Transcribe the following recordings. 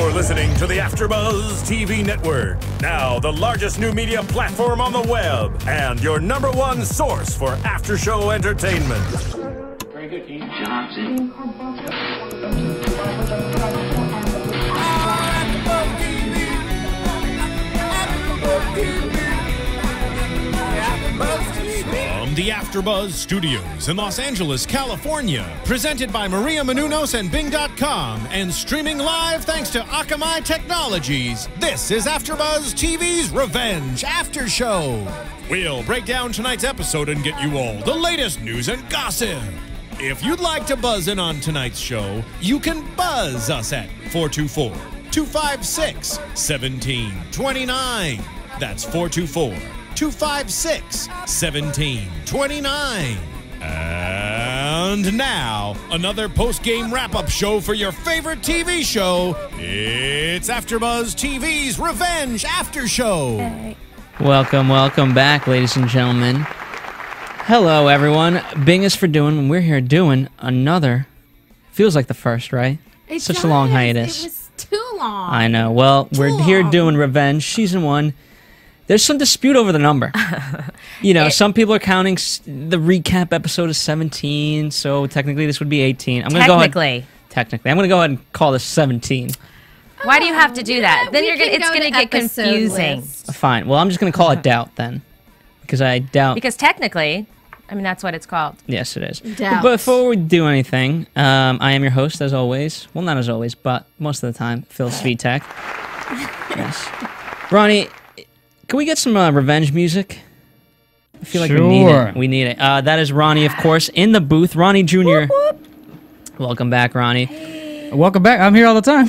You're listening to the AfterBuzz TV Network, now the largest new media platform on the web, and your #1 source for after-show entertainment. Very good, Dean. Johnson. From the AfterBuzz Studios in Los Angeles, California, presented by Maria Menounos and Bing.com, and streaming live thanks to Akamai Technologies, this is AfterBuzz TV's Revenge After Show. We'll break down tonight's episode and get you all the latest news and gossip. If you'd like to buzz in on tonight's show, you can buzz us at 424-256-1729. That's 424-256-1729. And now, another post-game wrap-up show for your favorite TV show. It's AfterBuzz TV's Revenge After Show. Welcome back, ladies and gentlemen. Hello, everyone. Bing is for doing, and we're here doing another. Feels like the first, right? It Such does. a long hiatus. It was too long. I know. Well, we're here doing Revenge Season 1. There's some dispute over the number. You know, some people are counting the recap episode as 17, so technically this would be 18. I'm going to go ahead. Technically. I'm going to go ahead and call this 17. Why do you have to do that? Then it's going to get confusing. Fine. Well, I'm just going to call it Doubt then. Because I doubt... Because technically, I mean, that's what it's called. Yes, it is. Doubt. But before we do anything, I am your host, as always. Well, not as always, but most of the time, Phil Svitek. Yes. Ronnie, can we get some revenge music? I feel like we need it. We need it. That is Ronnie, of course, in the booth. Ronnie Jr. Whoop, whoop. Welcome back, Ronnie. Hey. Welcome back. I'm here all the time.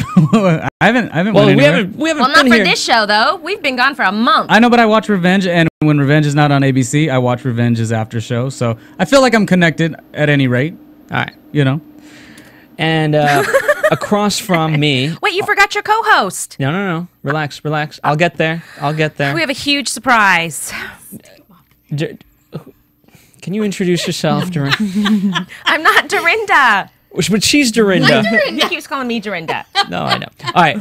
I haven't. Well, went we anywhere. haven't. Well, not for this show though. We've been gone for a month. I know, but I watch Revenge, and when Revenge is not on ABC, I watch Revenge's after show. So I feel like I'm connected at any rate. All right. You know. And across from me. Wait, you forgot your co-host. No. Relax. I'll get there. We have a huge surprise. Can you introduce yourself, Dorinda? I'm not Dorinda. But she's Dorinda. He keeps calling me Dorinda. No, I know. All right.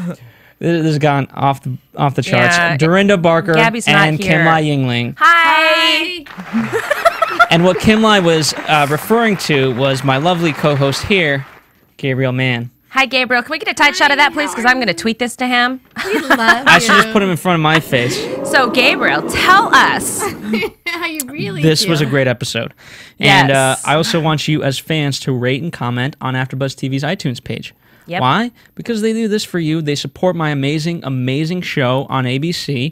This has gone off the charts. Yeah, Dorinda Barker Gabby's and not here. Kimlai Yingling. Hi. And what Kimlai was referring to was my lovely co-host here, Gabriel Mann. Hi, Gabriel. Can we get a tight shot of that, please? Because I'm going to tweet this to him. We love I should just put him in front of my face. So, Gabriel, tell us. how you really This feel. was a great episode. Yes. And I also want you as fans to rate and comment on AfterBuzz TV's iTunes page. Yep. Why? Because they do this for you. They support my amazing show on ABC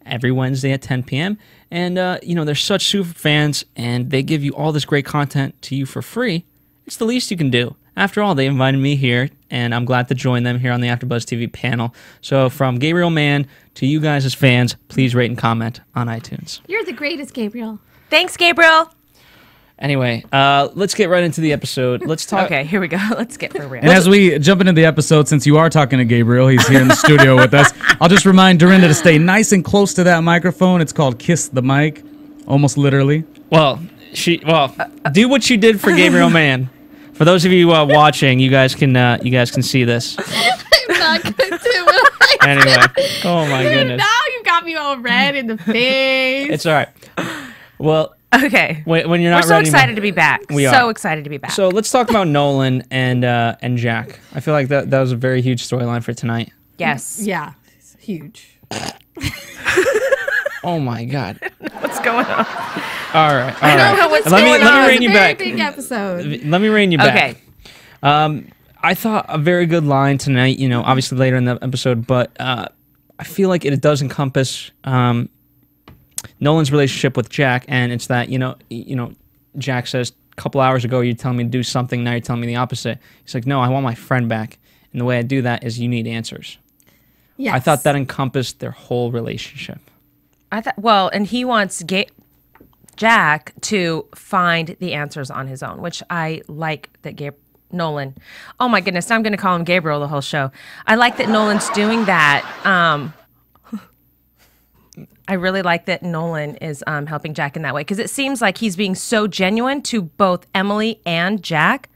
every Wednesday at 10 p.m. And, they're such super fans, and they give you all this great content to you for free. It's the least you can do. After all, they invited me here, and I'm glad to join them here on the AfterBuzz TV panel. So from Gabriel Mann to you guys as fans, please rate and comment on iTunes. You're the greatest, Gabriel. Thanks, Gabriel. Anyway, let's get right into the episode. Let's talk. Okay, here we go. Let's get for real. And as we jump into the episode, since you are talking to Gabriel, he's here in the studio with us. I'll just remind Dorinda to stay nice and close to that microphone. It's called Kiss the Mic, almost literally. Well, do what you did for Gabriel Mann. For those of you watching, you guys can see this. I'm not going to do it. Anyway, oh my goodness. Now you got me all red in the face. It's all right. Well, Okay. when you're not We're so ready, excited to be back. We so are. excited to be back. So let's talk about Nolan and Jack. I feel like that was a very huge storyline for tonight. yes. Yeah, it's huge. Oh my God. What's going on? All right. I don't know what's Let going me on. rein you back. Big episode. Let me rein you back. Okay. I thought a very good line tonight, obviously later in the episode, but I feel like it does encompass Nolan's relationship with Jack, and it's that, Jack says, a couple hours ago you're telling me to do something, now you're telling me the opposite. He's like, no, I want my friend back, and the way I do that is you need answers. Yes. I thought that encompassed their whole relationship. And he wants Jack to find the answers on his own, which I like that Nolan. Oh my goodness, I'm going to call him Gabriel the whole show. I like that Nolan's doing that. I really like that Nolan is helping Jack in that way, because it seems like he's being so genuine to both Emily and Jack.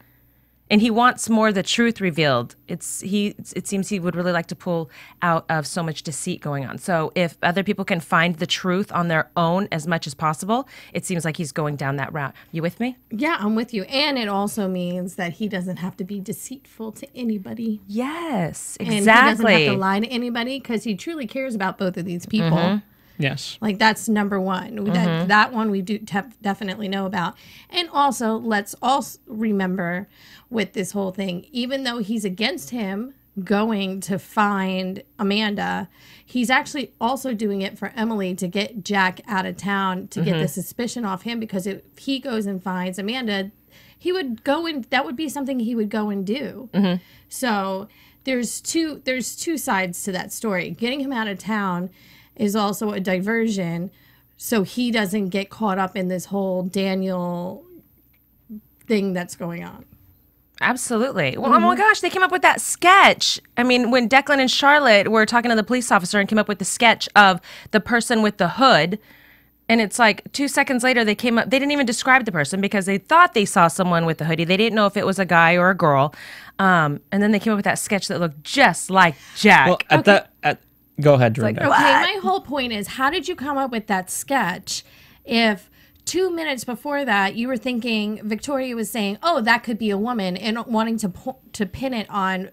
And he wants more the truth revealed. It seems he would really like to pull out of so much deceit going on. So if other people can find the truth on their own as much as possible, it seems like he's going down that route. You with me? Yeah, I'm with you. And it also means that he doesn't have to be deceitful to anybody. Yes, And he exactly. doesn't have to lie to anybody because he truly cares about both of these people. Yes. Like, that's number one. That one we do definitely know about. And also, let's also remember with this whole thing, even though he's against him going to find Amanda, he's actually also doing it for Emily to get Jack out of town, to get the suspicion off him, because if he goes and finds Amanda, he would go and that would be something he would go and do. So there's two sides to that story. Getting him out of town is also a diversion, so he doesn't get caught up in this whole Daniel thing that's going on. Absolutely. Well, oh my gosh, they came up with that sketch. I mean, when Declan and Charlotte were talking to the police officer and came up with the sketch of the person with the hood, and it's like 2 seconds later they came up, they didn't even describe the person because they thought they saw someone with the hoodie. They didn't know if it was a guy or a girl. And then they came up with that sketch that looked just like Jack. Well, go ahead, Dorinda. Okay, my whole point is, how did you come up with that sketch if 2 minutes before that you were thinking Victoria was saying, oh, that could be a woman, and wanting to pin it on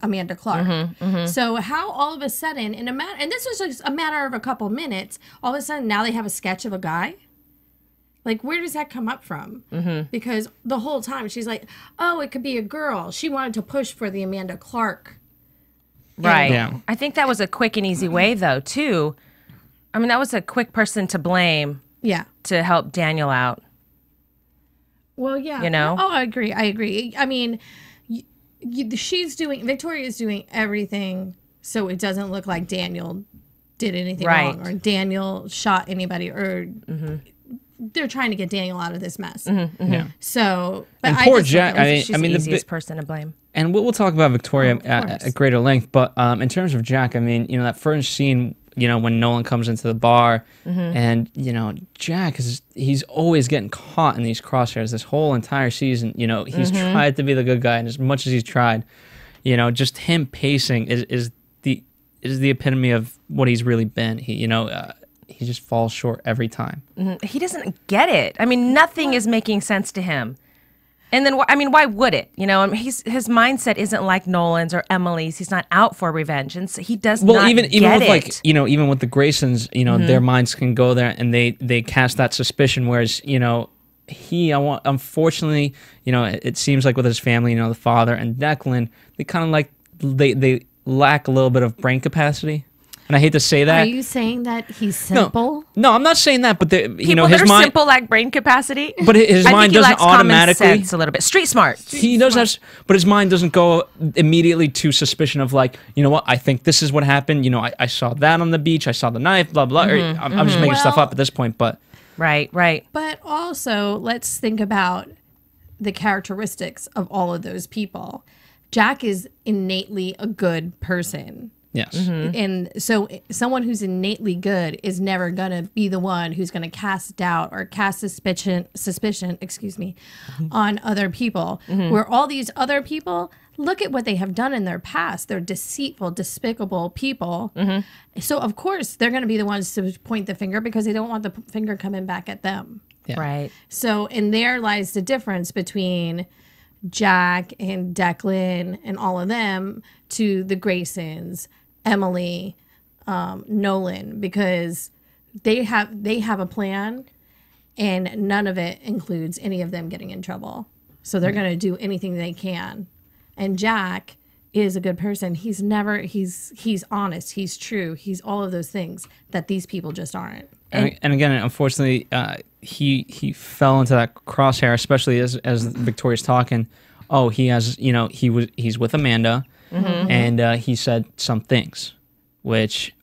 Amanda Clark? So how all of a sudden, and this was just a matter of a couple minutes, all of a sudden now they have a sketch of a guy? Like, where does that come up from? Because the whole time she's like, oh, it could be a girl. She wanted to push for the Amanda Clark. Right. Yeah. I think that was a quick and easy way, though, too. I mean, that was a quick person to blame Yeah. to help Daniel out. Well, yeah. You know? Oh, I agree. I mean, Victoria's doing everything so it doesn't look like Daniel did anything wrong, or Daniel shot anybody, or they're trying to get Daniel out of this mess. Yeah. So, but And I poor just Jack. thought it was She's the easiest person to blame. And we'll talk about Victoria course. at greater length. But in terms of Jack, I mean, that first scene, when Nolan comes into the bar, and Jack he's always getting caught in these crosshairs this whole entire season. He's tried to be the good guy, and as much as he's tried, just him pacing is the epitome of what he's really been. He just falls short every time. He doesn't get it. I mean, nothing is making sense to him. And then, why would it? His mindset isn't like Nolan's or Emily's. He's not out for revenge, and so he does not even get with it. even with the Graysons, their minds can go there, and they cast that suspicion. Whereas, unfortunately, it seems like with his family, the father and Declan, they kind of like they lack a little bit of brain capacity. And I hate to say that. Are you saying that he's simple? No, I'm not saying that. But People his that are mind, simple lack brain capacity. but his I mind think he doesn't lacks common automatically. sense a little bit. Street smart. He does have, but his mind doesn't go immediately to suspicion of like, what, I think this is what happened. I saw that on the beach. I saw the knife. Blah blah. I'm just making stuff up at this point, but Right. But also, let's think about the characteristics of all of those people. Jack is innately a good person. yes, And so someone who's innately good is never going to be the one who's going to cast doubt or cast suspicion, on other people. Where all these other people, look at what they have done in their past. They're deceitful, despicable people. So, of course, they're going to be the ones to point the finger because they don't want the finger coming back at them. Yeah. Right. So, and there lies the difference between Jack and Declan and all of them to the Graysons, Emily, Nolan, because they have a plan, and none of it includes any of them getting in trouble. So they're going to do anything they can. And Jack is a good person. He's honest. He's true. He's all of those things that these people just aren't. and again, unfortunately, he fell into that crosshair, especially as Victoria's talking. Oh, he has, he's with Amanda, and he said some things, which,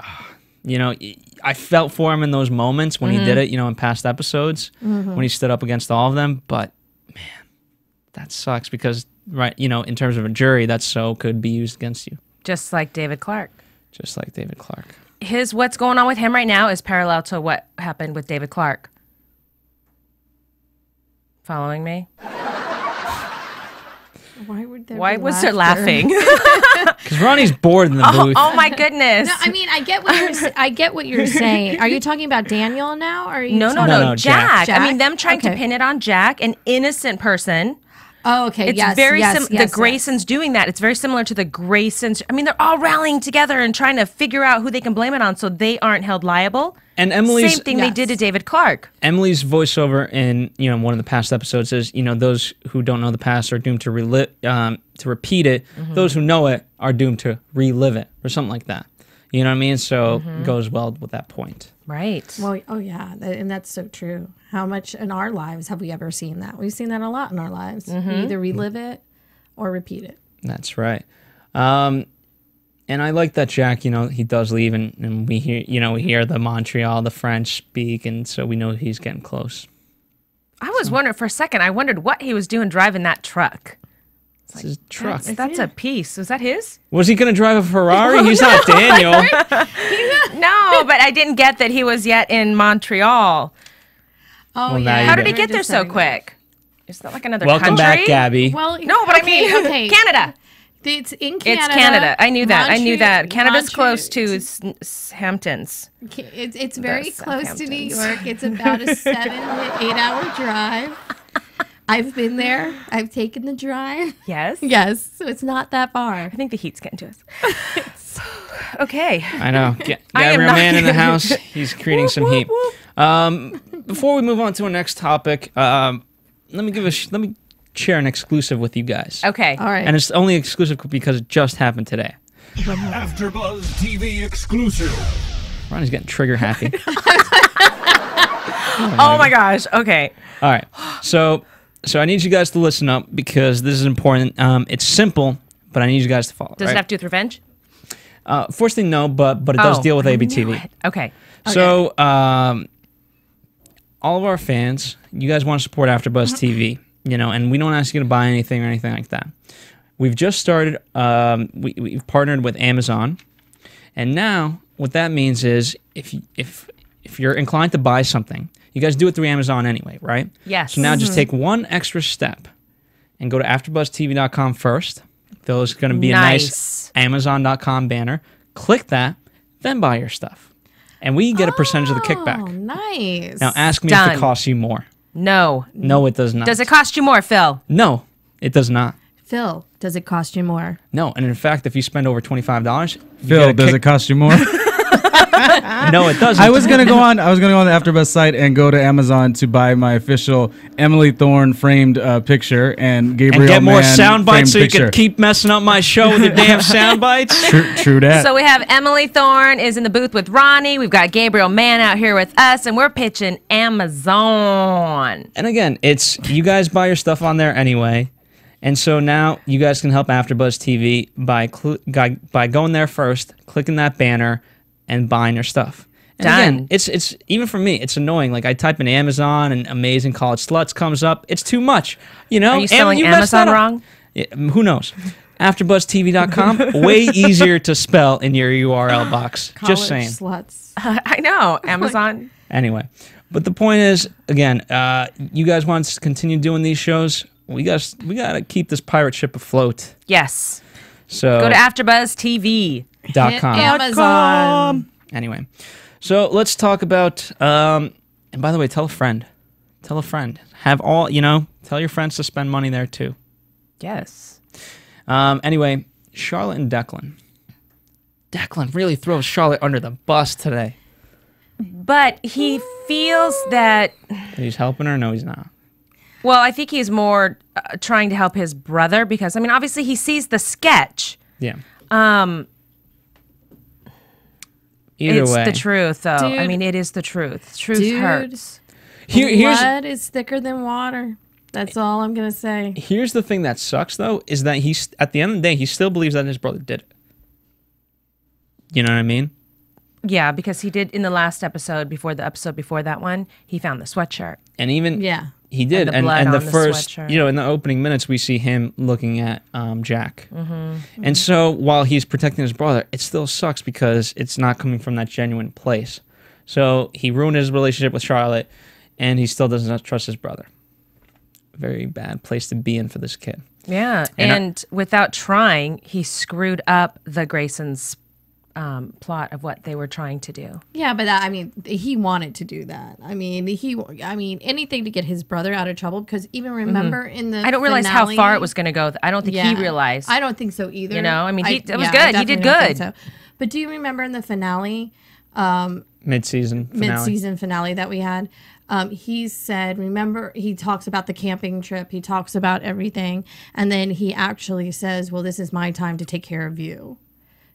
I felt for him in those moments when he did it, in past episodes, when he stood up against all of them. But man, that sucks because, right, in terms of a jury, that so could be used against you. Just like David Clark. Just like David Clark. What's going on with him right now is parallel to what happened with David Clark. Following me? Why was there laughing? Because Ronnie's bored in the booth. Oh my goodness. No, I mean, I get what you're saying. Are you talking about Daniel now? Or are you No, No, Jack. Jack. I mean, them trying to Okay. pin it on Jack, an innocent person. Oh, okay. It's yes, very yes, the yes, Graysons doing that. It's very similar to the Graysons. I mean, they're all rallying together and trying to figure out who they can blame it on so they aren't held liable. And Emily's Same thing they did to David Clark. Emily's voiceover in one of the past episodes is those who don't know the past are doomed to to repeat it. Those who know it are doomed to relive it or something like that. You know what I mean? So it goes well with that point. Right. Well, oh yeah, and that's so true. How much in our lives have we ever seen that? We've seen that a lot in our lives. We either relive it or repeat it. That's right. And I like that Jack, he does leave, and we hear the Montreal, the French speak, and so we know he's getting close. I was wondering for a second, I wondered what he was doing driving that truck. It's his truck. That's a piece. Was that his? Was he going to drive a Ferrari? He's not Daniel. No, but I didn't get that he was yet in Montreal. Oh Well, now yeah. you How do. did he get there so quick? Is that like another Welcome country? back, Gabby. Well, No, but I mean, Canada. It's in Canada. It's Canada. I knew that. I knew that. Canada's Montreal- close to Hamptons. It's very The close to New Southamptons. York. It's about a 7 to 8 hour drive. I've been there. I've taken the drive. Yes. Yes, so it's not that far. I think the heat's getting to us. Okay. I know. I am Gabriel not Man in the gonna- house. He's creating some heat. Before we move on to our next topic, let me share an exclusive with you guys. Okay. All right. And it's only exclusive because it just happened today. AfterBuzz TV exclusive. Ronnie's getting trigger happy. Oh my gosh. Okay. All right. So I need you guys to listen up because this is important. It's simple, but I need you guys to follow. Does right? it have to do with revenge? Fortunately, no, but it does deal with ABTV. Okay. So, all of our fans, you guys want to support AfterBuzz TV, and we don't ask you to buy anything or anything like that. We've just started. We've partnered with Amazon, and now what that means is if you're inclined to buy something, you guys do it through Amazon anyway, right? Yes. So now just take one extra step and go to AfterBuzzTV.com first. There's going to be a nice Amazon.com banner. Click that, then buy your stuff. And we get a percentage of the Oh, kickback. nice. Now ask me if Done. it costs you more. No. No, it does not. Does it cost you more, Phil? No, it does not. Phil, does it cost you more? No, and in fact, if you spend over $25, Phil, does it cost you more? No, it doesn't. I was gonna go on the AfterBuzz site and go to Amazon to buy my official Emily Thorne framed picture and Gabriel and get more Mann sound bites framed so you picture. can keep messing up my show with your damn sound bites. True that. So we have Emily Thorne is in the booth with Ronnie. We've got Gabriel Mann out here with us, and we're pitching Amazon. And again, it's you guys buy your stuff on there anyway. And so now you guys can help AfterBuzz TV by going there first, clicking that banner, and buying your stuff. And Done. again, it's even for me, it's annoying. Like I type in Amazon and Amazing College Sluts comes up. It's too much. Are you spelling messed Amazon that up. wrong? Yeah, who knows? AfterBuzzTV.com, way easier to spell in your URL box. Just saying. Sluts. I know. Amazon. Anyway, but the point is, again, you guys want us to continue doing these shows. We got to keep this pirate ship afloat. Yes. So Go to AfterBuzzTV.com. Amazon. Anyway, so let's talk about. And by the way, tell a friend. Tell a friend. Tell your friends to spend money there too. Yes. Anyway, Charlotte and Declan. Declan really throws Charlotte under the bus today. But he feels that. He's helping her. No, he's not. Well, I think he's more trying to help his brother because, I mean, obviously he sees the sketch. Yeah. Either It's way, the truth, though. I Dude. mean, it is the truth. Truth Dude. hurts. here's Blood is thicker than water. That's all I'm gonna say. here's the thing that sucks though is that he's at the end of the day he still believes that his brother did it. You know what I mean? Yeah, because he did in the last episode before that one, he found the sweatshirt. And even Yeah. he did. the And blood the on the first, sweatshirt. in the opening minutes, we see him looking at Jack. Mm-hmm. And so while he's protecting his brother, it still sucks because it's not coming from that genuine place. So he ruined his relationship with Charlotte, and he still does not trust his brother. Very bad place to be in for this kid. Yeah, and without trying, he screwed up the Graysons' plot of what they were trying to do. Yeah, but that, I mean, he wanted to do that. I mean, anything to get his brother out of trouble. Because even remember in the I don't realize finale, how far it was going to go. I don't think he realized. I don't think so either. You know, I mean, it was good. He did good. So. But do you remember in the finale, Mid-season finale that we had? He said, remember, he talks about the camping trip. He talks about everything. And then he actually says, well, this is my time to take care of you.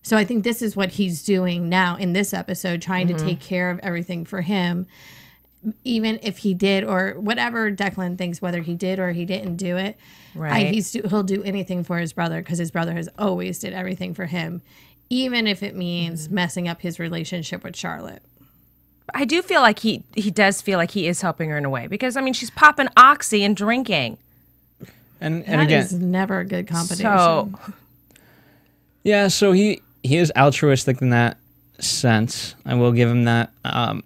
So I think this is what he's doing now in this episode, trying to take care of everything for him, even if he did or whatever Declan thinks, whether he did or he didn't do it. Right. He'll do anything for his brother because his brother has always did everything for him, even if it means messing up his relationship with Charlotte. I do feel like he does feel like he is helping her in a way because, I mean, she's popping oxy and drinking. And That again, is never a good combination. So, yeah, so he is altruistic in that sense. I will give him that. And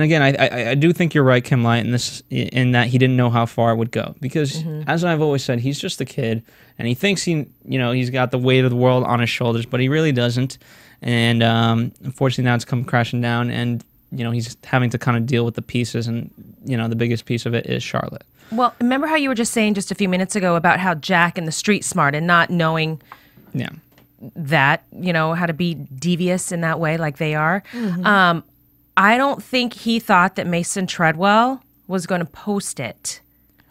again, I do think you're right, Kimlai, in that he didn't know how far it would go because, as I've always said, he's just a kid, and he thinks he's got the weight of the world on his shoulders, but he really doesn't. And unfortunately, now it's come crashing down, and he's having to kind of deal with the pieces, and the biggest piece of it is Charlotte. well, remember how you were just saying just a few minutes ago about how Jack and the street smart and not knowing Yeah. that, how to be devious in that way like they are. I don't think he thought that Mason Treadwell was going to post it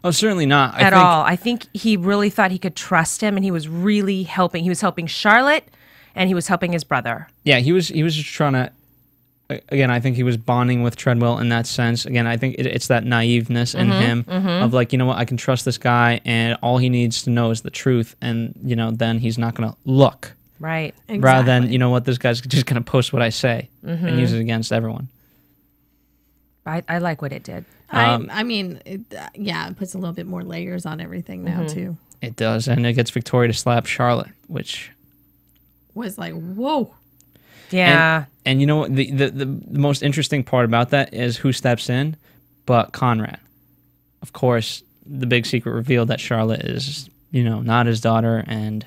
Oh, certainly not. at all. I think he really thought he could trust him, and he was really helping. He was helping Charlotte, and he was helping his brother. Yeah, he was just trying to. Again, I think he was bonding with Treadwell in that sense. Again, I think it's that naiveness in him of like, what, I can trust this guy, and all he needs to know is the truth, and then he's not going to look. Right. Rather than, what, this guy's just going to post what I say and use it against everyone. I like what it did. It puts a little bit more layers on everything now, too. It does, and it gets Victoria to slap Charlotte, which Was like, whoa. Yeah. And you know what? The most interesting part about that is who steps in, but Conrad. Of course, the big secret revealed that Charlotte is, not his daughter, and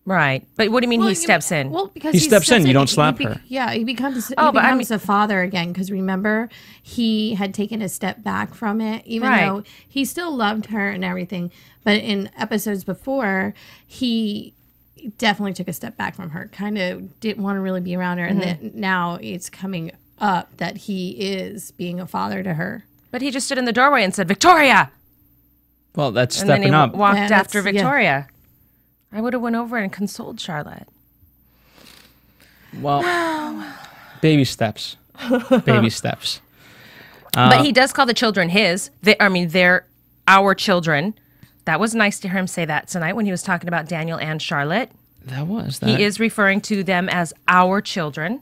Right. But what do you mean he steps in? Well, because He steps in, you don't slap her. Yeah, he becomes a a father again. Because remember, he had taken a step back from it, even Right. though he still loved her and everything. But in episodes before, he definitely took a step back from her. Kind of didn't want to really be around her. And then now it's coming up that he is being a father to her. But he just stood in the doorway and said, Victoria! well, that's And then stepping he up. walked Yeah, after that's- yeah. Victoria. I would have went over and consoled Charlotte. Well, baby steps. Baby steps. But he does call the children his. They're our children. That was nice to hear him say that tonight when he was talking about Daniel and Charlotte. That. He is referring to them as our children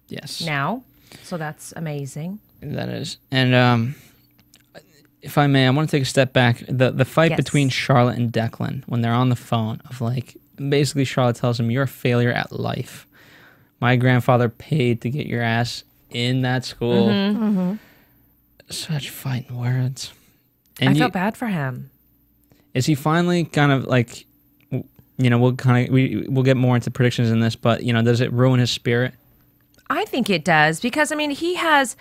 Yes. now. So that's amazing. That is. And if I may, I want to take a step back. The fight Yes. between Charlotte and Declan when they're on the phone of like, basically Charlotte tells him, you're a failure at life. My grandfather paid to get your ass in that school. Such fighting words. And I felt bad for him. Is he finally kind of like, we'll get more into predictions in this, but does it ruin his spirit? I think it does because, he has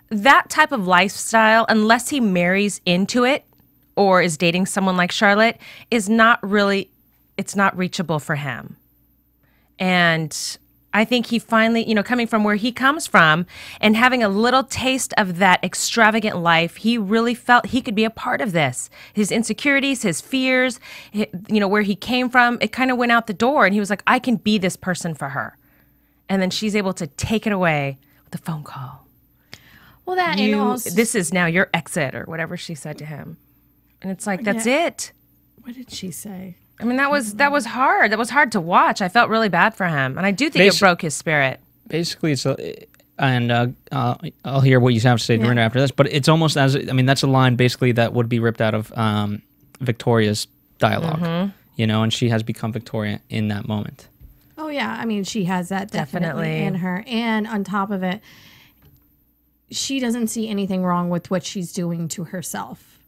that type of lifestyle, unless he marries into it or is dating someone like Charlotte, it's not reachable for him. And I think he finally, coming from where he comes from and having a little taste of that extravagant life, he really felt he could be a part of this. His insecurities, his fears, where he came from, it kind of went out the door, and he was like, I can be this person for her. And then she's able to take it away with a phone call. Well, and also, This is now your exit, or whatever she said to him. And it's like, that's it. what did she say? That was hard. That was hard to watch. I felt really bad for him. And I do think it broke his spirit. Basically, I'll hear what you have to say, Dorinda, after this, but it's almost that's a line basically that would be ripped out of Victoria's dialogue, and she has become Victoria in that moment. Oh, yeah. She has that definitely in her. And on top of it, she doesn't see anything wrong with what she's doing to herself.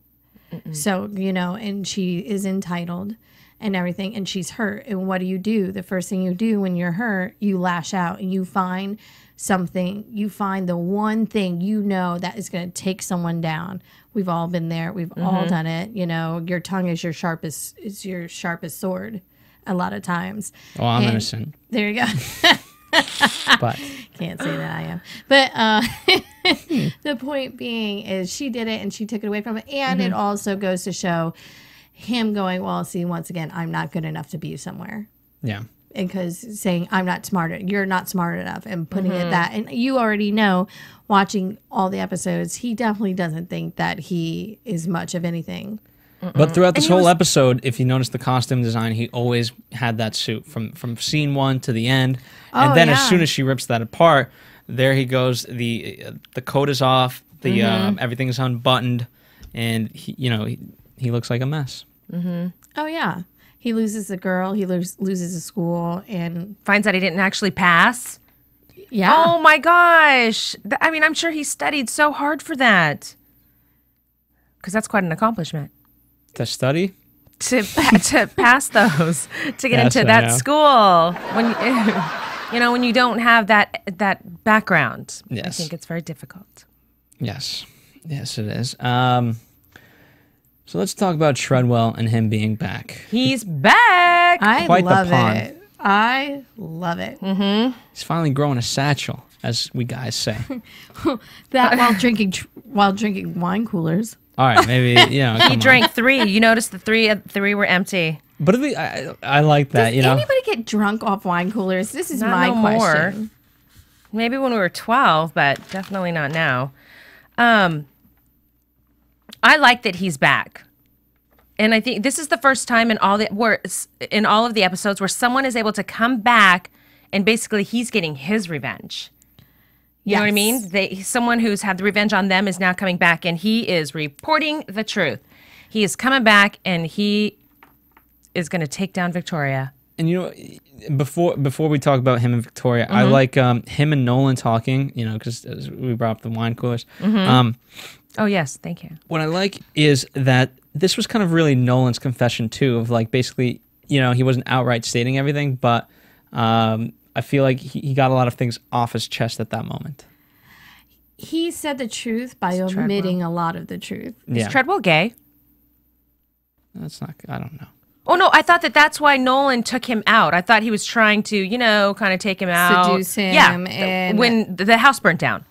So, you know, and she is entitled and everything, and she's hurt. And what do? The first thing you do when you're hurt, you lash out and you find something. You find the one thing you know that is going to take someone down. We've all been there. We've all done it. You know, your tongue is your sharpest sword a lot of times. Oh, I'm innocent. There you go. But Can't say that I am. But the point being is she did it and she took it away from it. And it also goes to show him going, well, see, once again, I'm not good enough to be somewhere. yeah. Because saying I'm not smart, you're not smart enough, and putting it that, and you already know, watching all the episodes, he definitely doesn't think that he is much of anything. But throughout this whole episode, if you notice the costume design, he always had that suit from scene 1 to the end. And then as soon as she rips that apart, there he goes. The coat is off. The everything's unbuttoned, and he looks like a mess. Oh yeah, he loses the girl. He loses the school, and Finds out he didn't actually pass. yeah. Oh my gosh. I mean, I'm sure he studied so hard for that. Because that's quite an accomplishment. To study? To pass those, to get Yes, into I that know. school. When when you don't have that background. I Yes. think it's very difficult. Yes. Yes, it is. So let's talk about Treadwell and him being back. He's back. I Quite the love pun. it. I love it. He's finally growing a satchel, as we guys say. That while drinking wine coolers. All right, maybe, He come on. drank 3. You noticed the three were empty. But I like that, Does anybody get drunk off wine coolers? This is Not my no question. more. Maybe when we were 12, but definitely not now. I like that he's back. And I think this is the first time in all of the episodes where someone is able to come back and basically he's getting his revenge. You know what I mean? Someone who's had the revenge on them is now coming back and he is reporting the truth. He is coming back and he is going to take down Victoria. And before we talk about him and Victoria, I like him and Nolan talking, because we brought up the wine coolers. Oh, yes. Thank you. What I like is that this was kind of really Nolan's confession, too, of like basically, he wasn't outright stating everything, but I feel like he got a lot of things off his chest at that moment. He said the truth by omitting a lot of the truth. Is Treadwell gay? That's not, I don't know. Oh, no, I thought that's why Nolan took him out. I thought he was trying to, kind of take him out. Seduce him. Yeah, and when the house burnt down.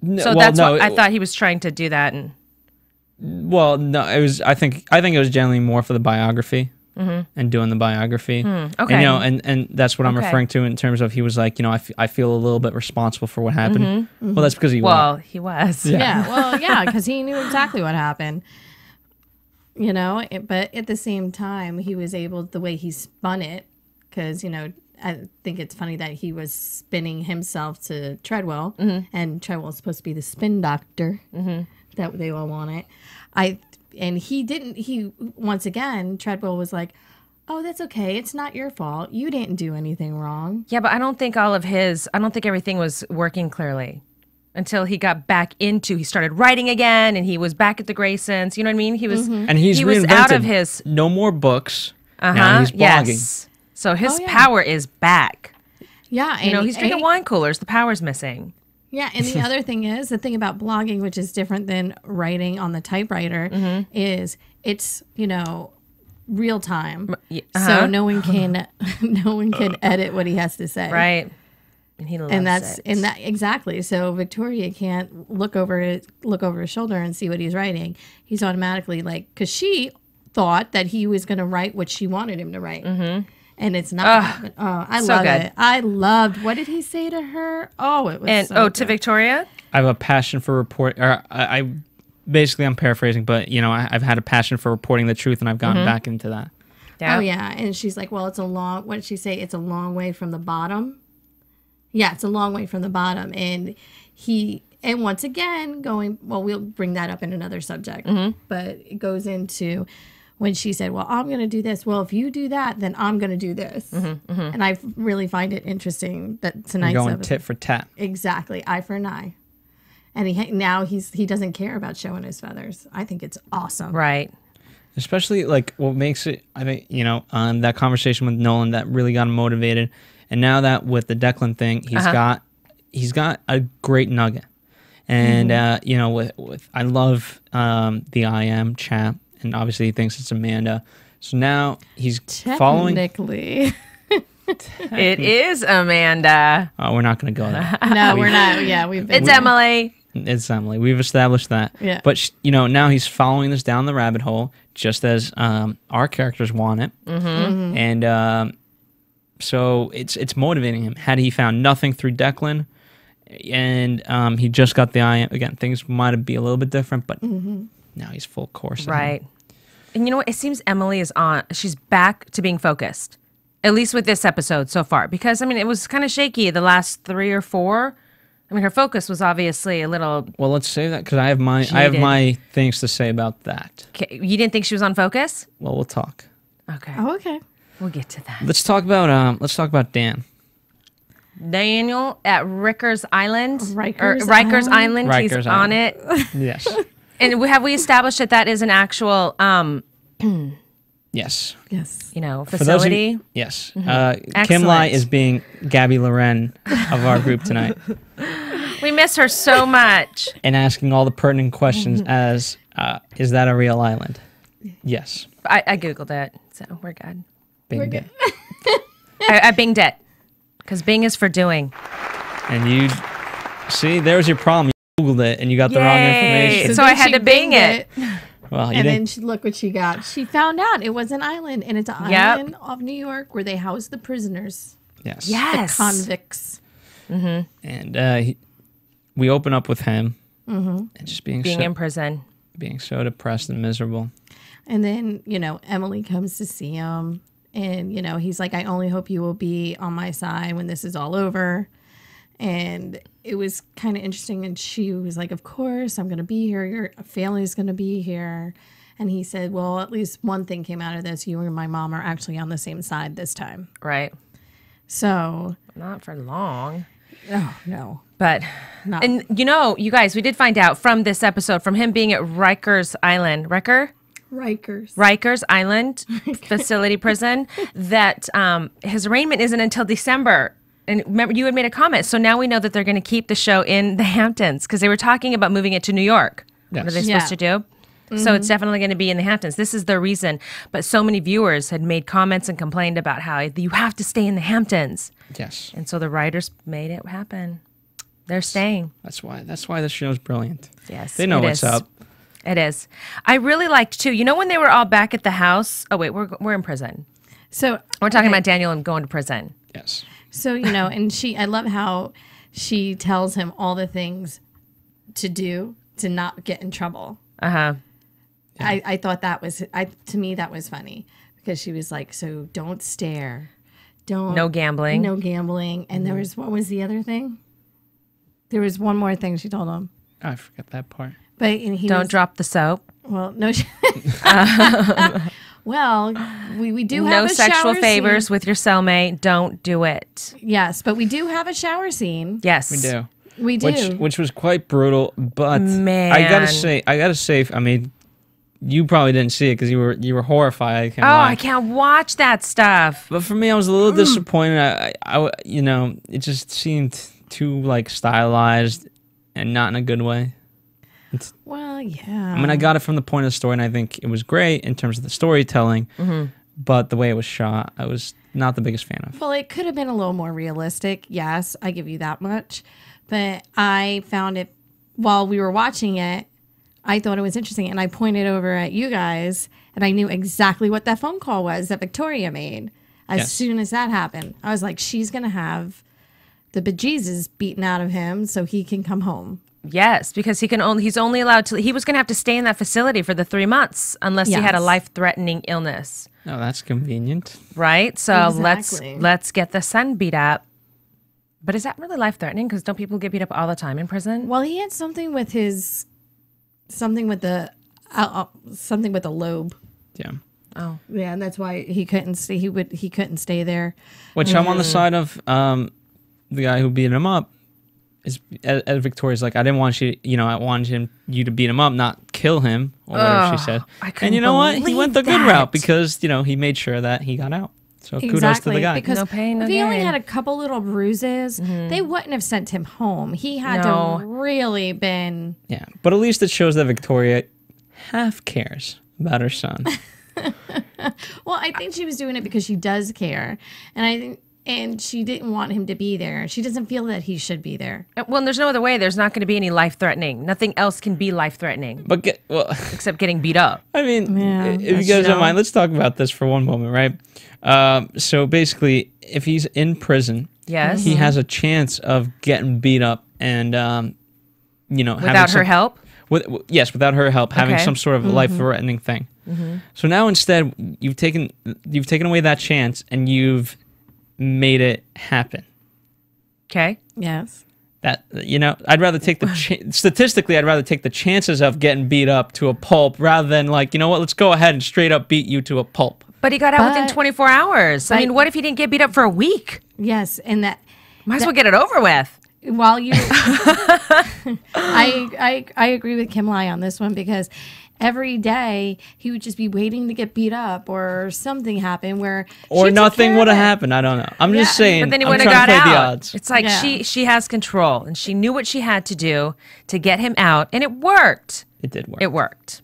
No, So that's what I thought he was trying to do that. And Well, no, it was. I think it was generally more for the biography and doing the biography. okay. And that's what I'm referring to in terms of he was like, I feel a little bit responsible for what happened. Well, that's because he was. he was. Yeah, because he knew exactly what happened. But at the same time, he was able, the way he spun it, because, I think it's funny that he was spinning himself to Treadwell, and Treadwell's supposed to be the spin doctor that they all want it. And he didn't, once again, Treadwell was like, oh, that's okay. It's not your fault. You didn't do anything wrong. Yeah, but I don't think everything was working clearly until he got back he started writing again and he was back at the Graysons. You know what I mean? He was, And he was out of his, no more books. Now he's blogging. yes. So his power is back. Yeah. And He's drinking wine coolers. The power's missing. Yeah, and the other thing is, the thing about blogging, which is different than writing on the typewriter, is it's, real time. So no one can edit what he has to say. Right. And he loves it. Exactly. So Victoria can't look over his shoulder and see what he's writing. He's automatically because she thought that he was going to write what she wanted him to write. And it's not. I so love good. it. I loved. What did he say to her? Oh, it was. So to good. Victoria? I have a passion for reporting. I'm paraphrasing, but I've had a passion for reporting the truth, and I've gotten back into that. Yeah. Oh yeah, and she's like, well, what did she say? It's a long way from the bottom. Yeah, it's a long way from the bottom, and once again we'll bring that up in another subject, but it goes into when she said, well, I'm going to do this. Well, if you do that, then I'm going to do this. And I really find it interesting that tonight's Going episode, tit for tat. exactly, eye for an eye. And now he doesn't care about showing his feathers. I think it's awesome. Right. Especially like what makes it, I think, that conversation with Nolan that really got him motivated. And now that with the Declan thing, he's got a great nugget. And with I love the IM chat, and obviously he thinks it's Amanda. So now he's following. Technically. It is Amanda. Oh, we're not going to go there. No, we're not. Yeah, It's Emily. It's Emily. We've established that. Yeah. But now he's following this down the rabbit hole, just as our characters want it. Mm-hmm. And so it's motivating him. Had he found nothing through Declan, and he just got the IM again, things might be a little bit different. But now he's full course. Right. And you know what? It seems Emily is on. She's back to being focused, at least with this episode so far. Because it was kind of shaky the last 3 or 4. Her focus was obviously a little. Well, let's say that because I have my things to say about that. Okay. You didn't think she was on focus? Well, we'll talk. Okay. Oh, okay. We'll get to that. Let's talk about Dan. Daniel at Rikers Island. Rikers Island. He's Rikers on Island. it. Yes. And have we established that is an actual Yes. Yes. facility? Yes. Excellent. Kimlai is being Gabby Loren of our group tonight. We miss her so much. And asking all the pertinent questions as, is that a real island? Yes. I Googled it, so we're good. Bing, bing. I binged it. Because Bing is for doing. And you, see, there's your problem. You Googled it and you got the wrong information. So I had to Bing it. Well, you And didn't. then look what she got. She found out it was an island, and it's an island off New York where they house the prisoners, Yes. Yes. the convicts. And we open up with him and just being in prison. being so depressed and miserable. And then, Emily comes to see him, and, he's like, I only hope you will be on my side when this is all over. And it was kind of interesting. And she was like, of course, I'm going to be here. Your family's going to be here. And he said, well, at least one thing came out of this. You and my mom are actually on the same side this time. Right. So. Not for long. Oh, no. But, and you guys, we did find out from this episode, from him being at Rikers Island, Rikers Island facility prison, that his arraignment isn't until December. And remember, you had made a comment. So now we know that they're going to keep the show in the Hamptons because they were talking about moving it to New York. Yes. What are they supposed to do? So it's definitely going to be in the Hamptons. This is the reason. But so many viewers had made comments and complained about how you have to stay in the Hamptons. Yes. And so the writers made it happen. They're staying. That's why the show's brilliant. Yes. They know it what's is. up. It is. I really liked too. When they were all back at the house. Oh wait, we're in prison. So We're talking about Daniel and going to prison. Yes. So, and I love how she tells him all the things to do to not get in trouble. Uh-huh. I thought that was, to me, that was funny because she was like, so don't stare. No gambling. And there was, what was the other thing? There was one more thing she told him. I forgot that part. But he Don't drop the soap. Well, no. Well, we do have No a sexual shower favors scene. with your cellmate. Don't do it. Yes, but we do have a shower scene. Yes. We do. We do. Which was quite brutal, but Man. I gotta say, I mean, you probably didn't see it because you were horrified. I can't watch that stuff. But for me, I was a little disappointed. I it just seemed too stylized and not in a good way. Well, yeah. I mean, I got it from the point of the story, and I think it was great in terms of the storytelling. But the way it was shot, I was not the biggest fan of. Well, it could have been a little more realistic. Yes, I give you that much. But I found it, while we were watching it, I thought it was interesting. And I pointed over at you guys, and I knew exactly what that phone call was that Victoria made. As soon as that happened, I was like, she's going to have the bejesus beaten out of him so he can come home. Yes, because he's only allowed to. He was going to have to stay in that facility for the 3 months unless he had a life-threatening illness. Oh, that's convenient. Right? So Exactly. let's get the son beat up. But is that really life-threatening? Because don't people get beat up all the time in prison? Well, he had something with the lobe. Yeah. Oh, Yeah, and that's why he couldn't stay. He couldn't stay there. Which I'm on the side of the guy who beat him up. as Victoria's like, I didn't want I wanted you to beat him up, not kill him, or whatever she said. And you know what? He went the good route because, he made sure that he got out. So kudos to the guy. Because no pain, no if he gain. only had a couple little bruises, they wouldn't have sent him home. He had to really been... Yeah, but at least it shows that Victoria half cares about her son. Well, I think she was doing it because she does care. And she didn't want him to be there. She doesn't feel that he should be there. Well, there's no other way. There's not going to be any life-threatening. Nothing else can be life-threatening. But except getting beat up. I mean, if you guys don't mind, let's talk about this for one moment, right? So basically, if he's in prison, yes, he has a chance of getting beat up and, without her help. Without her help, having some sort of life-threatening thing. So now instead, you've taken away that chance and you've made it happen. Okay. Yes. That I'd rather take statistically, I'd rather take the chances of getting beat up to a pulp rather than let's go ahead and straight up beat you to a pulp. But he got out within 24 hours. I mean, what if he didn't get beat up for a week? Yes, and that might as well get it over with. While you, I agree with Kimlai on this one because every day he would just be waiting to get beat up or something happen or nothing would have happened. I don't know. I'm just saying. But then he would have got out. The odds. It's like she has control and she knew what she had to do to get him out, and it worked. It did work. It worked.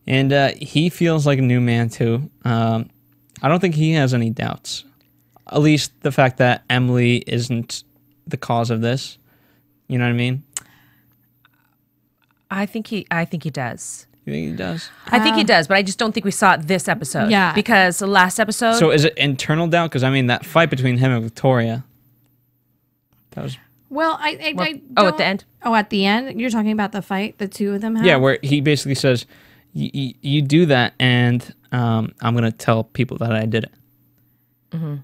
And he feels like a new man too. I don't think he has any doubts. At least the fact that Emily isn't the cause of this. You know what I mean? I think he does. You think he does? I think he does, but I just don't think we saw it this episode. Yeah. Because the last episode... So is it internal doubt? Because, that fight between him and Victoria, that was... Well, I don't... at the end? Oh, at the end? You're talking about the fight the two of them had? Yeah, where he basically says, you do that, and I'm going to tell people that I did it. Mm-hmm.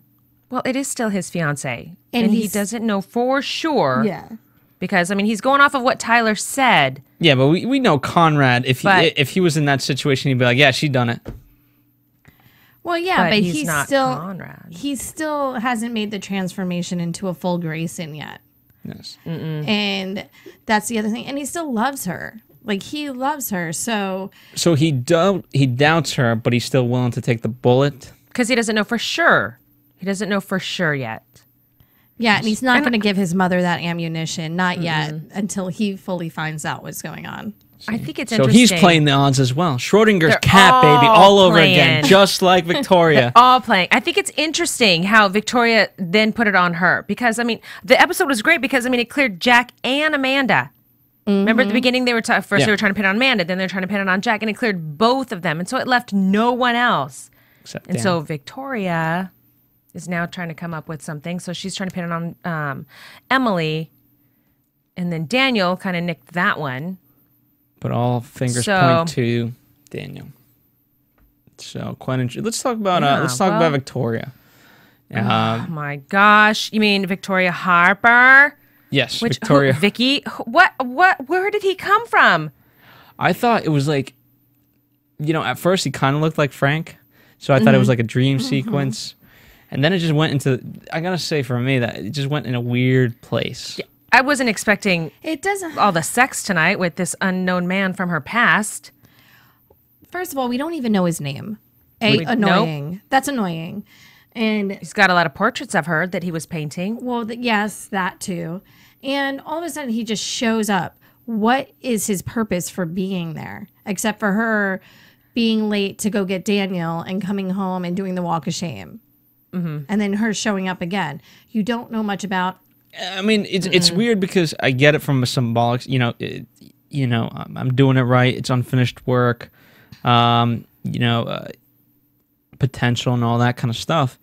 Well, it is still his fiancée, and he doesn't know for sure. Yeah. Because, he's going off of what Tyler said. Yeah, but we know Conrad, if he was in that situation, he'd be like, yeah, she done it. Well, yeah, but he's not still... Conrad. He still hasn't made the transformation into a full Grayson yet. Yes. Mm-mm. And that's the other thing. And he still loves her. He loves her, so... So he doubts her, but he's still willing to take the bullet? Because he doesn't know for sure. He doesn't know for sure yet. Yeah, and he's not going to give his mother that ammunition, not yet, until he fully finds out what's going on. I think it's so interesting. he's playing the odds as well. Schrodinger's They're cat, baby, all over again, playing. just like Victoria. They're all playing. I think it's interesting how Victoria then put it on her. Because, the episode was great because, it cleared Jack and Amanda. Remember at the beginning, they were they were trying to pin it on Amanda, then they're trying to pin it on Jack, and it cleared both of them. And so it left no one else. Except so Victoria is now trying to come up with something. So she's trying to pin it on Emily. And then Daniel kind of nicked that one. But all fingers point to Daniel. So quite interesting. Let's talk about Victoria. Oh my gosh. You mean Victoria Harper? Yes, Victoria. Vicky? Where did he come from? I thought it was at first he kind of looked like Frank. So I thought it was like a dream sequence. And then it just went into, I gotta say for me, that it just went in a weird place. Yeah, I wasn't expecting it doesn't all the sex tonight with this unknown man from her past. First of all, we don't even know his name. Annoying. Nope. That's annoying. And he's got a lot of portraits of her that he was painting. Well, yes, that too. And all of a sudden he just shows up. What is his purpose for being there? Except for her being late to go get Daniel and coming home and doing the walk of shame. Mm-hmm. And then her showing up again. You don't know much about. It's weird because I get it from a symbolic. I'm doing it right. It's unfinished work. Potential and all that kind of stuff.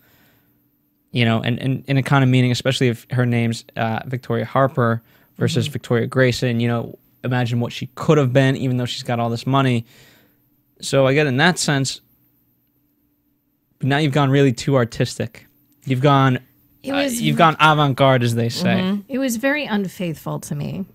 And in a kind of meaning, especially if her name's Victoria Harper versus Victoria Grayson. Imagine what she could have been, even though she's got all this money. So I get in that sense. But now you've gone really too artistic. You've gone avant-garde, as they say. Mm-hmm. It was very unfaithful to me.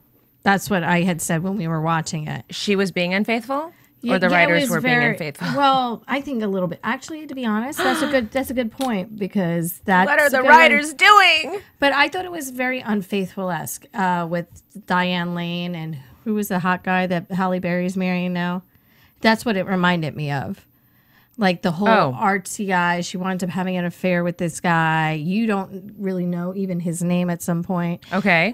That's what I had said when we were watching it. She was being unfaithful? Or the it writers was were being unfaithful? Well, I think a little bit. Actually, to be honest, that's a good point because that's What are the a good writers one. doing? But I thought it was very unfaithful-esque with Diane Lane and who was the hot guy that Halle Berry's marrying now. That's what it reminded me of. Like the whole artsy guy. She winds up having an affair with this guy. You don't really know even his name at some point. Okay.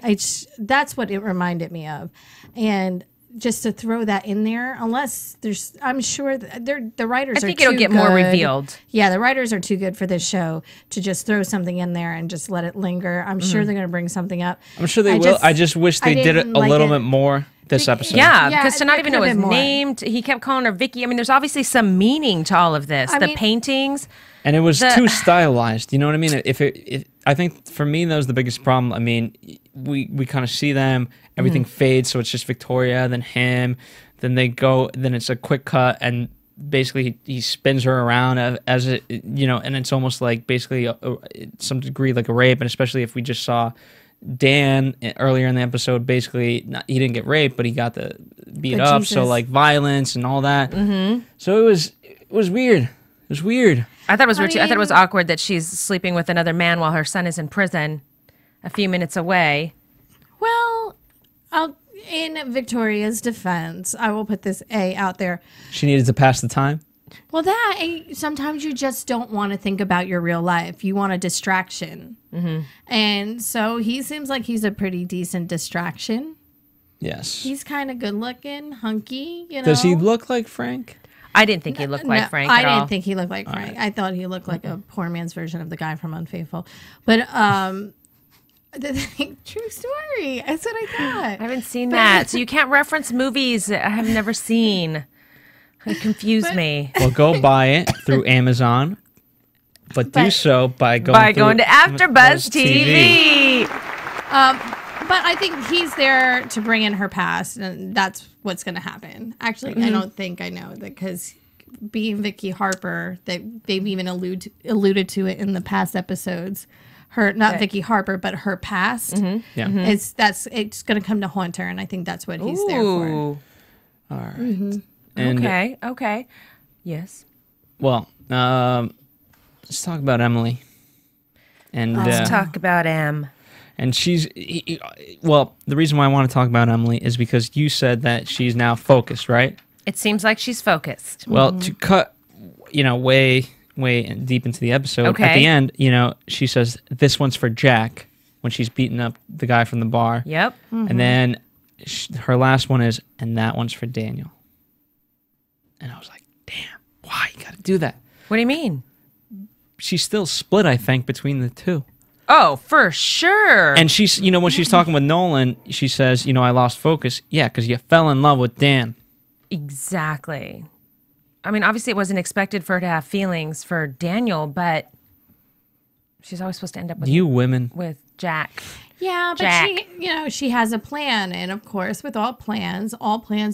That's what it reminded me of. And just to throw that in there, unless there's, I'm sure the writers are too good. I think it'll get more revealed. Yeah, the writers are too good for this show to just throw something in there and just let it linger. I'm sure they're going to bring something up. I'm sure they will. I just wish they did it a little bit more this episode. Yeah, because to not even know his more. name, he kept calling her Vicky. I mean, there's obviously some meaning to all of this. The paintings. And it was too stylized. You know what I mean? If I think for me that was the biggest problem. I mean, we kind of see them, everything fades, so it's just Victoria, then him, then they go, then it's a quick cut, and basically he spins her around as it, you know, and it's almost like basically some degree like a rape, and especially if we just saw Dan earlier in the episode, basically he didn't get raped, but he got the beat up, so like violence and all that. So it was weird. It was weird. I thought it was weird too. I thought it was awkward that she's sleeping with another man while her son is in prison a few minutes away. Well, in Victoria's defense, I will put this A out there. She needed to pass the time. Well, sometimes you just don't want to think about your real life. You want a distraction. And so he seems like he's a pretty decent distraction. Yes. He's kind of good looking, hunky, you know. Does he look like Frank? I didn't think he looked like Frank I at all. didn't think he looked like Frank. Right. I thought he looked like a poor man's version of the guy from Unfaithful. But true story. That's what I thought. I haven't seen that. So you can't reference movies that I have never seen. It confused me. Well, go buy it through Amazon, but do so by going to AFTERBUZZ TV. But I think he's there to bring in her past, and that's what's going to happen. Actually, I don't think I know that because being Vicky Harper, they've even alluded to it in the past episodes. Vicky Harper, but her past. Yeah, it's going to come to haunt her, and I think that's what he's there for. All right. And, Okay. Yes. Well, let's talk about Emily. And Let's talk about Em. And well, the reason why I want to talk about Emily is because you said that she's now focused, right? It seems like she's focused. Well, to cut, way deep into the episode, at the end, she says, "This one's for Jack," when she's beating up the guy from the bar. Yep. And then her last one is, "And that one's for Daniel." And I was like, damn, why you got to do that? What do you mean? She's still split, I think, between the two. Oh, for sure. And she's, when she's talking with Nolan, she says, I lost focus. Yeah, because you fell in love with Dan. Exactly. I mean, obviously it wasn't expected for her to have feelings for Daniel, but she's always supposed to end up with you women with Jack. Yeah, but Jack. she has a plan, and of course, with all plans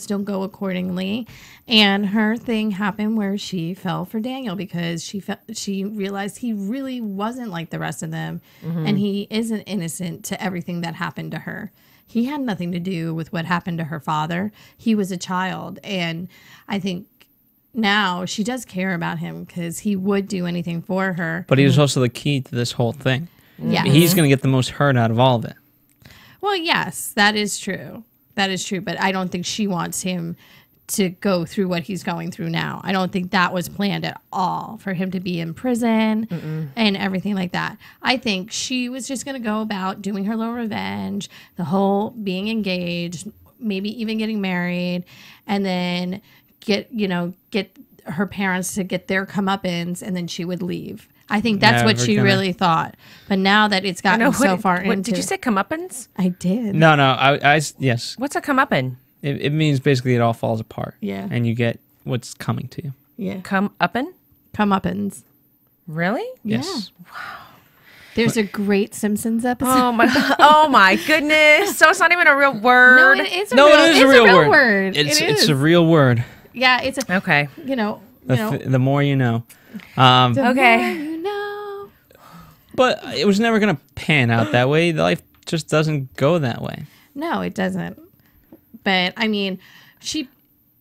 don't go accordingly. And her thing happened where she fell for Daniel because she realized he really wasn't like the rest of them, and he isn't innocent to everything that happened to her. He had nothing to do with what happened to her father. He was a child, and I think now she does care about him because he would do anything for her. But he was also the key to this whole thing. Yeah, he's going to get the most hurt out of all of it. Well, yes, that is true. That is true. But I don't think she wants him to go through what he's going through now. I don't think that was planned at all for him to be in prison and everything like that. I think she was just going to go about doing her little revenge, the whole being engaged, maybe even getting married, and then get her parents to get their comebacks, and then she would leave. I think that's what she really thought. But now that it's gotten so far into... Did you say comeuppance? I did. No, yes. What's a comeuppance? It means basically it all falls apart. Yeah. And you get what's coming to you. Yeah. Comeuppance? Really? Yes. Yeah. Wow. There's a great Simpsons episode. Oh my goodness. So it's not even a real word? No, it is a real word. It's a real word. Yeah, it's a... Okay. The more you know. Okay. But it was never going to pan out that way. Life just doesn't go that way. No, it doesn't. But, I mean, she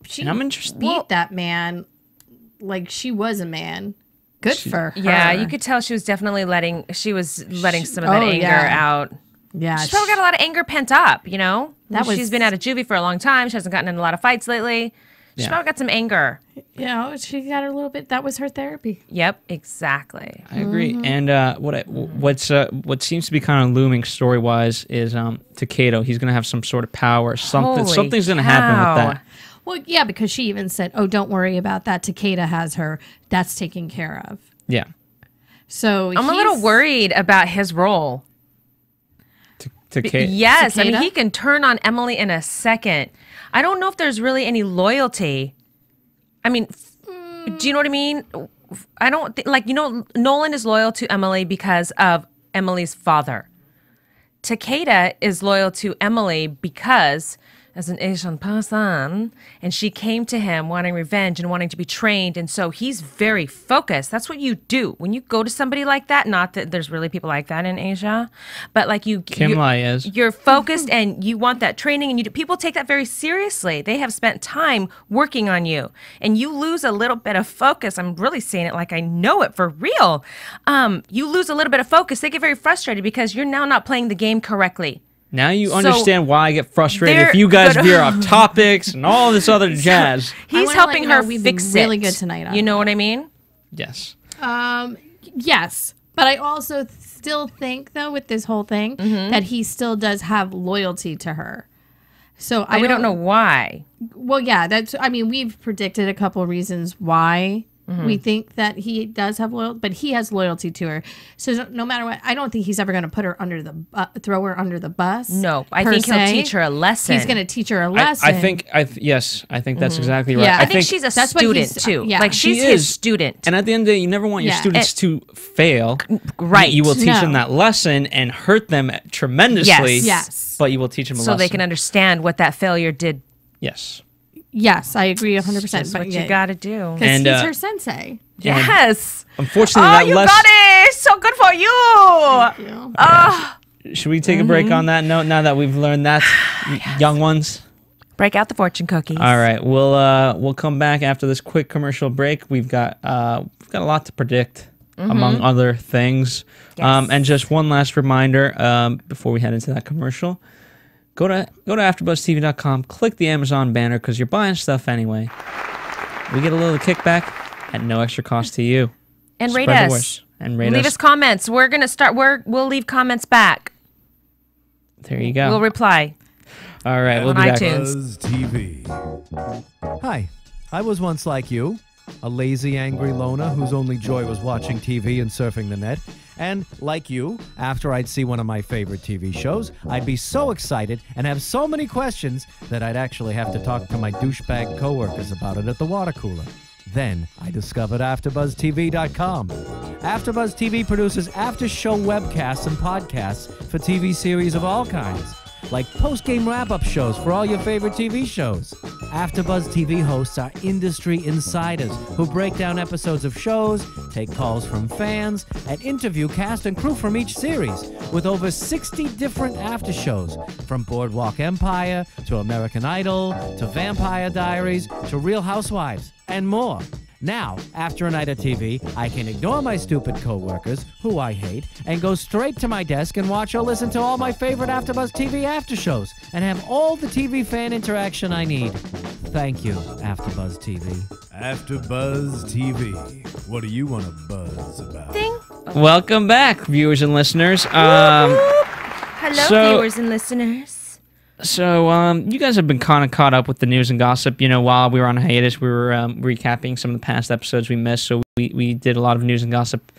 she I'm interested. beat that man like she was a man. Good for her. Yeah, you could tell she was definitely letting some of that anger out. Yeah. She's probably got a lot of anger pent up, you know? She's been out of juvie for a long time. She hasn't gotten in a lot of fights lately. She's probably got some anger. You know, she got a little bit. That was her therapy. Yep, exactly. I agree. And what seems to be kind of looming story wise is Takeda. He's going to have some sort of power. Something's going to happen with that. Well, yeah, because she even said, "Oh, don't worry about that. Takeda has her. That's taken care of." Yeah. So I'm a little worried about his role. Yes, I mean, he can turn on Emily in a second. I don't know if there's really any loyalty. I mean, do you know what I mean? I don't Nolan is loyal to Emily because of Emily's father. Takeda is loyal to Emily because as an Asian person, and she came to him wanting revenge and wanting to be trained, and so he's very focused. That's what you do when you go to somebody like that. Not that there's really people like that in Asia, but like Kimlai is. You're focused and you want that training, and people take that very seriously. They have spent time working on you, and you lose a little bit of focus. I'm really saying it like I know it for real. You lose a little bit of focus. They get very frustrated because you're now not playing the game correctly. Now you understand why I get frustrated if you guys veer off topics and all this other jazz. He's helping her fix it. Really good tonight. You know what I mean? Yes. Yes, but I also still think though with this whole thing that he still does have loyalty to her. So we don't know why. Well, yeah, we've predicted a couple reasons why. We think that he does have loyalty, but he has loyalty to her. So no matter what, I don't think he's ever going to put her under the throw her under the bus. No, I think he'll teach her a lesson. He's going to teach her a lesson. I think that's exactly right. Yeah, I think she's a student too. Yeah. Like she's his student. And at the end of the day, you never want your students to fail. Right. You will teach them that lesson and hurt them tremendously. Yes. But you will teach them a lesson. So they can understand what that failure did. Yes. Yes, I agree 100%. That's what you got to do. Because he's her sensei. Yes. Unfortunately, you got it. So good for you. Thank you. Should we take a break on that note now that we've learned that, young ones? Break out the fortune cookies. All right, we'll come back after this quick commercial break. We've got a lot to predict, among other things. Yes. And just one last reminder before we head into that commercial. Go to AfterBuzzTV.com, click the Amazon banner because you're buying stuff anyway. We get a little kickback at no extra cost to you. And Spread rate the us. voice. And rate us. Leave us comments. We're gonna start. We'll leave comments back. There you go. We'll reply. All right, we'll on be back. iTunes. Buzz TV. Hi, I was once like you, a lazy, angry loner whose only joy was watching TV and surfing the net. And, like you, after I'd see one of my favorite TV shows, I'd be so excited and have so many questions that I'd actually have to talk to my douchebag coworkers about it at the water cooler. Then I discovered AfterBuzzTV.com. AfterBuzz TV produces after-show webcasts and podcasts for TV series of all kinds, like post-game wrap-up shows for all your favorite TV shows. AfterBuzz TV hosts are industry insiders who break down episodes of shows, take calls from fans, and interview cast and crew from each series, with over 60 different after shows, from Boardwalk Empire to American Idol to Vampire Diaries to Real Housewives, and more. Now, after a night of TV, I can ignore my stupid coworkers, who I hate, and go straight to my desk and watch or listen to all my favorite AfterBuzz TV after shows, and have all the TV fan interaction I need. Thank you, AfterBuzz TV. AfterBuzz TV. What do you want to buzz about? Ding. Welcome back, viewers and listeners. Hello, viewers and listeners. So, you guys have been kind of caught up with the news and gossip. You know, while we were on hiatus, we were recapping some of the past episodes we missed. So we did a lot of news and gossip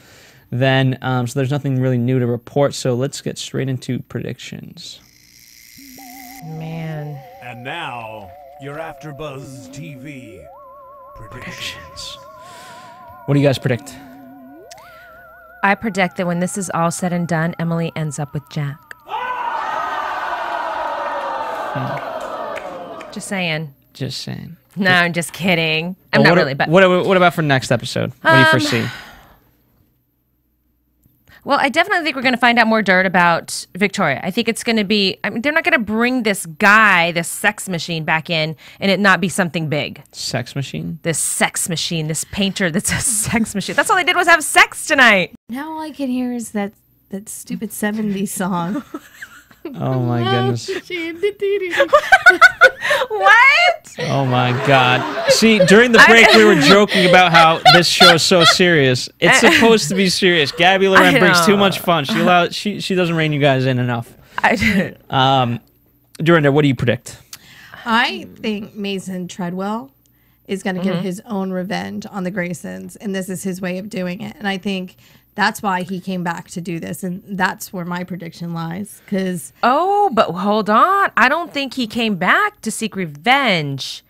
then. So there's nothing really new to report. So let's get straight into predictions. Man. And now, your AfterBuzz TV predictions. What do you guys predict? I predict that when this is all said and done, Emily ends up with Jack. Just saying. Just saying. No, I'm just kidding. I'm not really, but what about for next episode? What do you foresee? Well, I definitely think we're going to find out more dirt about Victoria. I think it's going to be, I mean, they're not going to bring this guy, this sex machine back in and it not be something big. Sex machine? This sex machine, this painter that's a sex machine. That's all they did was have sex tonight. Now all I can hear is that stupid 70s song. Oh my goodness. What? Oh my God. See, during the break, we were joking about how this show is so serious. It's supposed to be serious. Gabby Loren brings too much fun. She doesn't rein you guys in enough. Dorinda, what do you predict? I think Mason Treadwell is going to get his own revenge on the Graysons, and this is his way of doing it. And I think that's why he came back to do this, and that's where my prediction lies. But hold on. I don't think he came back to seek revenge.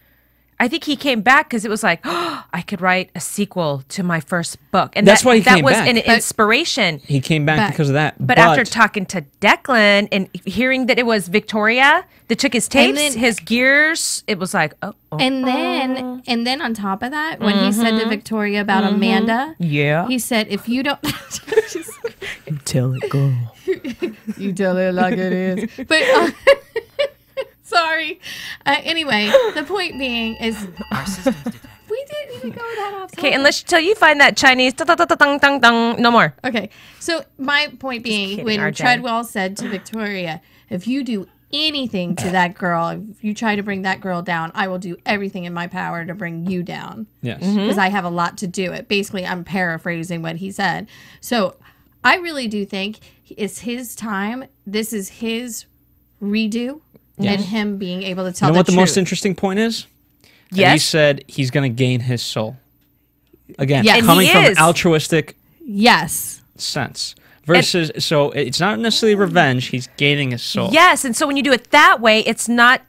I think he came back because it was like, oh, I could write a sequel to my first book. And that's why he came back. That was an inspiration. He came back because of that. But after talking to Declan and hearing that it was Victoria that took his tapes, his gears, it was like, And then on top of that, when he said to Victoria about Amanda, he said, if you don't... You tell it, girl. You tell it like it is. But... Sorry. Anyway, the point being is... We didn't even go that off. Okay, until you find that Chinese... No more. Okay, so my point being, when Treadwell said to Victoria, if you do anything to that girl, if you try to bring that girl down, I will do everything in my power to bring you down. Yes. Because I have a lot to do it. Basically, I'm paraphrasing what he said. So I really do think it's his time. This is his redo. Yes. And him being able to tell you know what the truth. most interesting point is? Yes. He said he's going to gain his soul. Again, Yes. coming from And he an is. altruistic sense. Versus, so it's not necessarily revenge, he's gaining his soul. Yes, and so when you do it that way, it's not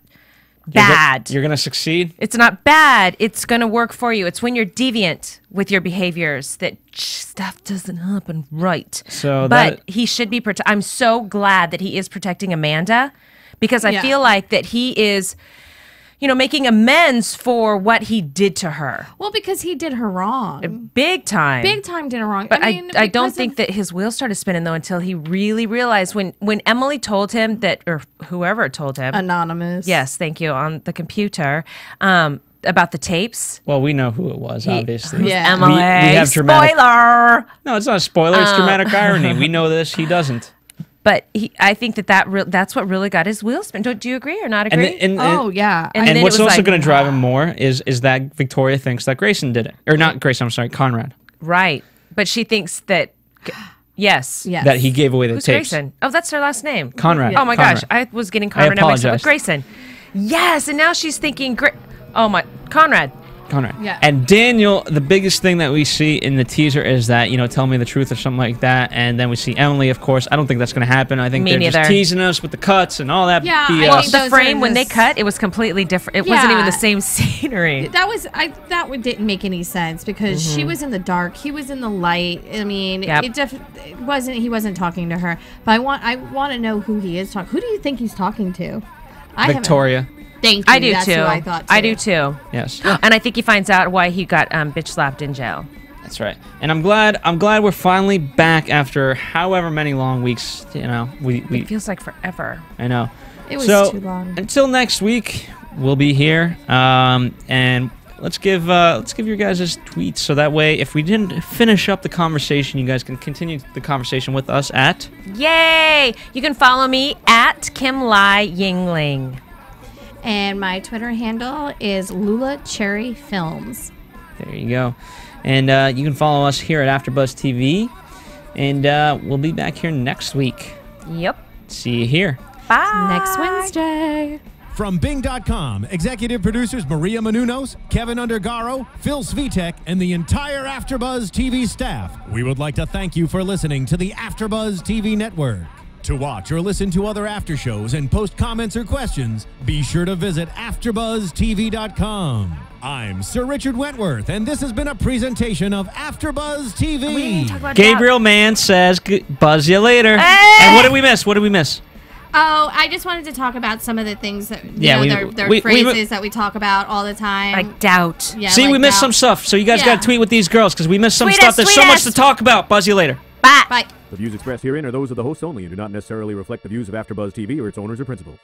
bad. You're going to succeed? It's not bad. It's going to work for you. It's when you're deviant with your behaviors that stuff doesn't happen right. But he should be I'm so glad that he is protecting Amanda. Because I feel like that he is, making amends for what he did to her. Well, because he did her wrong. Big time. Big time did her wrong. But I don't think that his wheels started spinning, though, until he really realized when Emily told him that, or whoever told him. Anonymous. Yes, thank you, on the computer. About the tapes. Well, we know who it was, obviously. Yeah. Emily. We have Spoiler! No, it's not a spoiler. It's dramatic irony. We know this. He doesn't. But I think that's what really got his wheels spin. Do you agree or not agree? And yeah. And what's also going to drive him more is that Victoria thinks that Grayson did it. Or not Grayson, I'm sorry, Conrad. Right. But she thinks that, yes. That he gave away the Who's tapes. Grayson? Oh, that's their last name. Conrad. Oh my Conrad. gosh. I was getting Conrad mixed up with apologize. Grayson. Yes. And now she's thinking, Conrad. Yeah. And Daniel, the biggest thing that we see in the teaser is that, tell me the truth or something like that. And then we see Emily, of course. I don't think that's going to happen. I think they're just teasing us with the cuts and all that Yeah, BS. Well, the frame, when they cut, it was completely different. It wasn't even the same scenery. That didn't make any sense because she was in the dark, he was in the light. I mean, it wasn't. He wasn't talking to her. But I want to know who he is talking. Who do you think he's talking to? Victoria. Thank you. I do That's too. Who I thought too. I do too. Yes. And I think he finds out why he got bitch slapped in jail. That's right. And I'm glad we're finally back after however many long weeks. It feels like forever. I know. It was too long. Until next week, we'll be here. And let's give you guys his tweets so that way, if we didn't finish up the conversation, you guys can continue the conversation with us at. Yay! You can follow me at Kimlai Yingling. And my Twitter handle is Lula Cherry Films. There you go. And you can follow us here at AfterBuzz TV. And we'll be back here next week. Yep. See you here. Bye. Next Wednesday. From Bing.com, executive producers Maria Menounos, Kevin Undergaro, Phil Svitek, and the entire AfterBuzz TV staff, we would like to thank you for listening to the AfterBuzz TV network. To watch or listen to other after shows and post comments or questions, be sure to visit AfterBuzzTV.com. I'm Sir Richard Wentworth, and this has been a presentation of AfterBuzz TV. Gabriel Mann says, buzz you later. Hey! And what did we miss? Oh, I just wanted to talk about some of the things that, their we phrases that we talk about all the time. Like doubt. Yeah, See, like we missed doubt. some stuff, so you guys got to tweet with these girls because we missed some Tweet stuff. us, There's tweet so much us. to talk about. Buzz you later. Bye. Bye. The views expressed herein are those of the hosts only and do not necessarily reflect the views of AfterBuzz TV or its owners or principals.